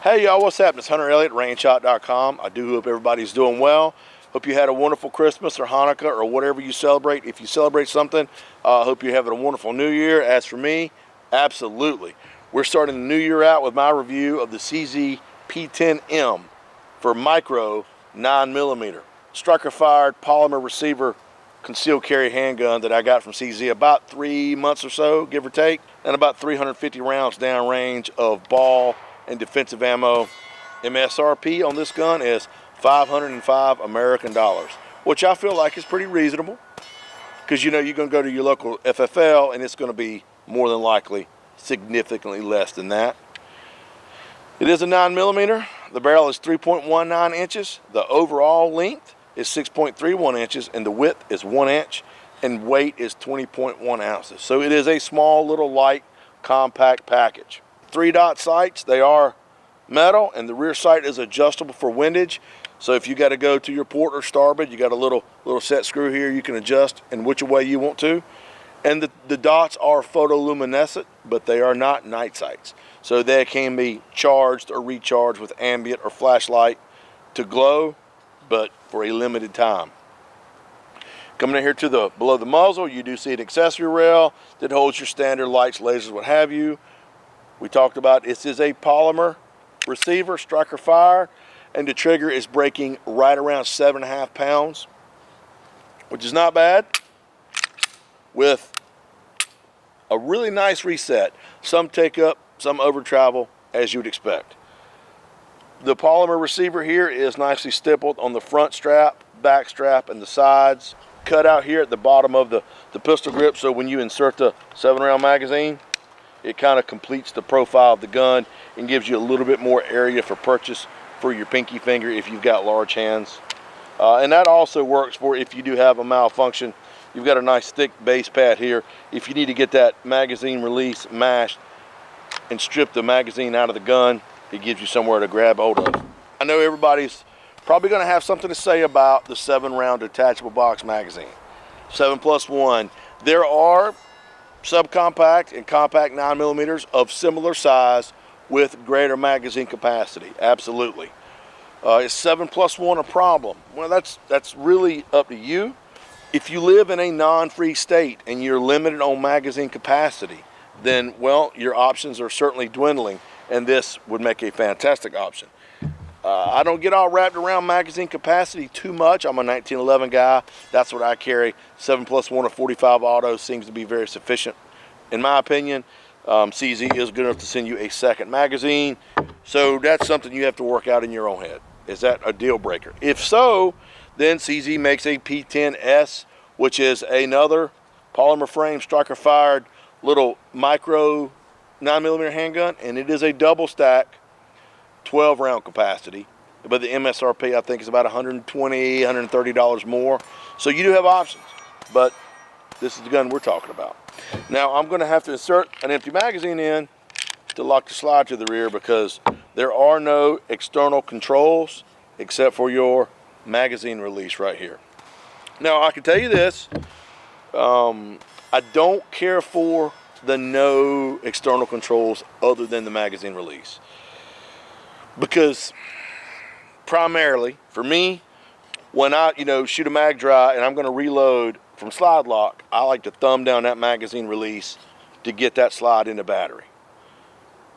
Hey y'all, what's happening? It's Hunter Elliott, rangehot.com. I do hope everybody's doing well. Hope you had a wonderful Christmas or Hanukkah or whatever you celebrate. If you celebrate something, I hope you're having a wonderful New Year. As for me, absolutely. We're starting the new year out with my review of the CZ P10 M for micro 9mm striker-fired polymer receiver concealed carry handgun that I got from CZ about 3 months or so, give or take, and about 350 rounds downrange of ball and defensive ammo. MSRP on this gun is $505 American dollars, which I feel like is pretty reasonable, because you know you're going to go to your local FFL and it's going to be more than likely significantly less than that. It is a 9mm. The barrel is 3.19 inches. The overall length is 6.31 inches, and the width is 1 inch, and weight is 20.1 ounces. So it is a small, little, light, compact package. 3-dot sights, they are metal, and the rear sight is adjustable for windage. So if you got to go to your port or starboard, you got a little set screw here you can adjust in which way you want to. And the dots are photoluminescent, but they are not night sights. So they can be charged or recharged with ambient or flashlight to glow, but for a limited time. Coming in here to the below the muzzle, you do see an accessory rail that holds your standard lights, lasers, what have you. We talked about this is a polymer receiver, striker fire, and the trigger is breaking right around 7.5 pounds, which is not bad, with a really nice reset. Some take up, some over travel, as you would expect. The polymer receiver here is nicely stippled on the front strap, back strap, and the sides. Cut out here at the bottom of the pistol grip, so when you insert the 7-round magazine, it kind of completes the profile of the gun and gives you a little bit more area for purchase for your pinky finger if you've got large hands. And that also works for if you do have a malfunction. You've got a nice thick base pad here. If you need to get that magazine release mashed and strip the magazine out of the gun, it gives you somewhere to grab hold of. I know everybody's probably going to have something to say about the 7-round detachable box magazine. 7+1. There are subcompact and compact 9mm of similar size with greater magazine capacity. Absolutely. Is 7+1 a problem? Well, that's really up to you. If you live in a non-free state and you're limited on magazine capacity, then, well, your options are certainly dwindling, and this would make a fantastic option. I don't get all wrapped around magazine capacity too much. I'm a 1911 guy. That's what I carry. 7+1 or 45 auto seems to be very sufficient. In my opinion, CZ is good enough to send you a second magazine. So that's something you have to work out in your own head. Is that a deal breaker? If so, then CZ makes a P10 S, which is another polymer frame striker fired little micro 9mm handgun, and it is a double stack 12-round capacity, but the MSRP I think is about $120, $130 more. So you do have options, but this is the gun we're talking about. Now I'm going to have to insert an empty magazine in to lock the slide to the rear, because there are no external controls except for your magazine release right here. Now I can tell you this, I don't care for the no external controls other than the magazine release. Because primarily, for me, when I shoot a mag dry and I'm going to reload from slide lock, I like to thumb down that magazine release to get that slide into battery.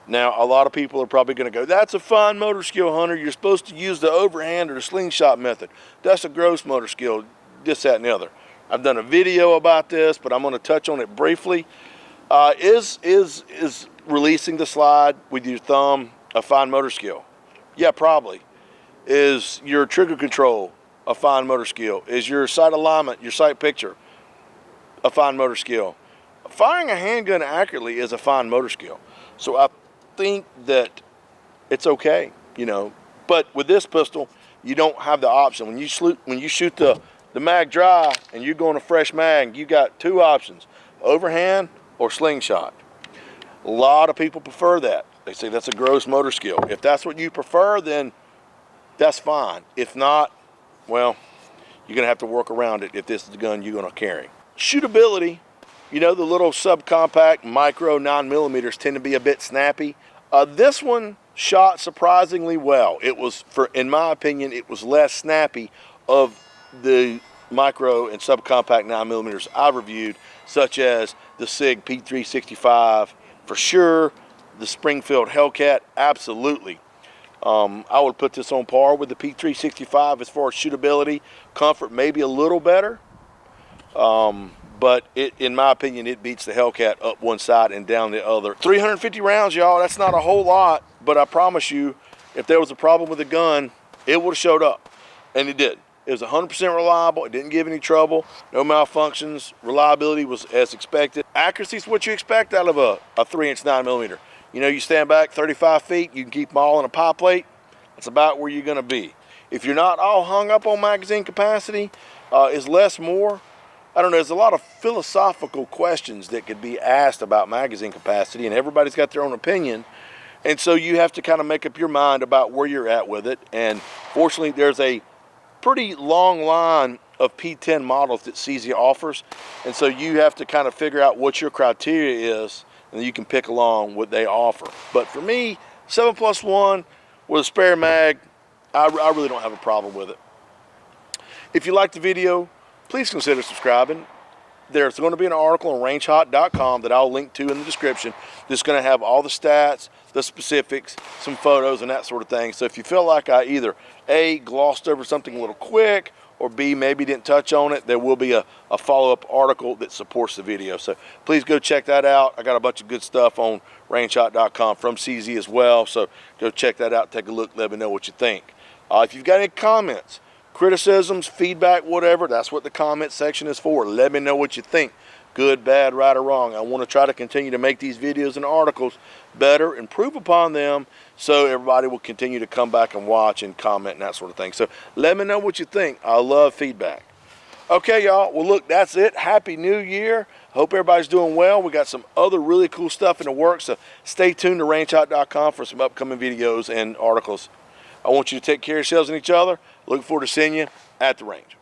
Now, a lot of people are probably going to go, that's a fine motor skill, Hunter. You're supposed to use the overhand or the slingshot method. That's a gross motor skill, this, that, and the other. I've done a video about this, but I'm going to touch on it briefly. Is releasing the slide with your thumb a fine motor skill? Yeah, probably. Is your trigger control a fine motor skill? Is your sight alignment, your sight picture, a fine motor skill? Firing a handgun accurately is a fine motor skill. So I think that it's okay, But with this pistol, you don't have the option. When you shoot the mag dry and you're going to fresh mag, you got two options: overhand or slingshot. A lot of people prefer that. They say that's a gross motor skill. If that's what you prefer, then that's fine. If not, well, you're going to have to work around it if this is the gun you're going to carry. Shootability, the little subcompact micro 9mm tend to be a bit snappy. This one shot surprisingly well. It was, in my opinion, it was less snappy of the micro and subcompact 9mm I've reviewed, such as the SIG P365 for sure, the Springfield Hellcat absolutely. I would put this on par with the P365 as far as shootability, comfort, maybe a little better. But in my opinion, it beats the Hellcat up one side and down the other. 350 rounds, y'all, that's not a whole lot, but I promise you, if there was a problem with the gun, it would have showed up, and it did. It was 100% reliable, it didn't give any trouble, no malfunctions, reliability was as expected. Accuracy is what you expect out of a 3-inch 9mm. You know, you stand back 35 feet, you can keep them all in a pie plate, that's about where you're gonna be. If you're not all hung up on magazine capacity, is less more? I don't know, there's a lot of philosophical questions that could be asked about magazine capacity, and everybody's got their own opinion. And so you have to kind of make up your mind about where you're at with it. And fortunately, there's a pretty long line of P10 models that CZ offers. And so you have to kind of figure out what your criteria is, and you can pick along what they offer. But for me, 7+1 with a spare mag, I really don't have a problem with it. If you liked the video, please consider subscribing. There's going to be an article on rangehot.com that I'll link to in the description that's going to have all the stats, the specifics, some photos, and that sort of thing. So if you feel like I either A, glossed over something a little quick, or B, maybe didn't touch on it, there will be a follow-up article that supports the video. So please go check that out. I got a bunch of good stuff on rangehot.com from CZ as well. So go check that out, take a look, let me know what you think. If you've got any comments, criticisms, feedback, whatever, that's what the comment section is for. Let me know what you think. Good, bad, right, or wrong. I want to try to continue to make these videos and articles better, improve upon them, so everybody will continue to come back and watch and comment and that sort of thing. So let me know what you think. I love feedback. Okay, y'all. Well, look, that's it. Happy New Year. Hope everybody's doing well. We got some other really cool stuff in the works, so stay tuned to rangehot.com for some upcoming videos and articles. I want you to take care of yourselves and each other. Looking forward to seeing you at the range.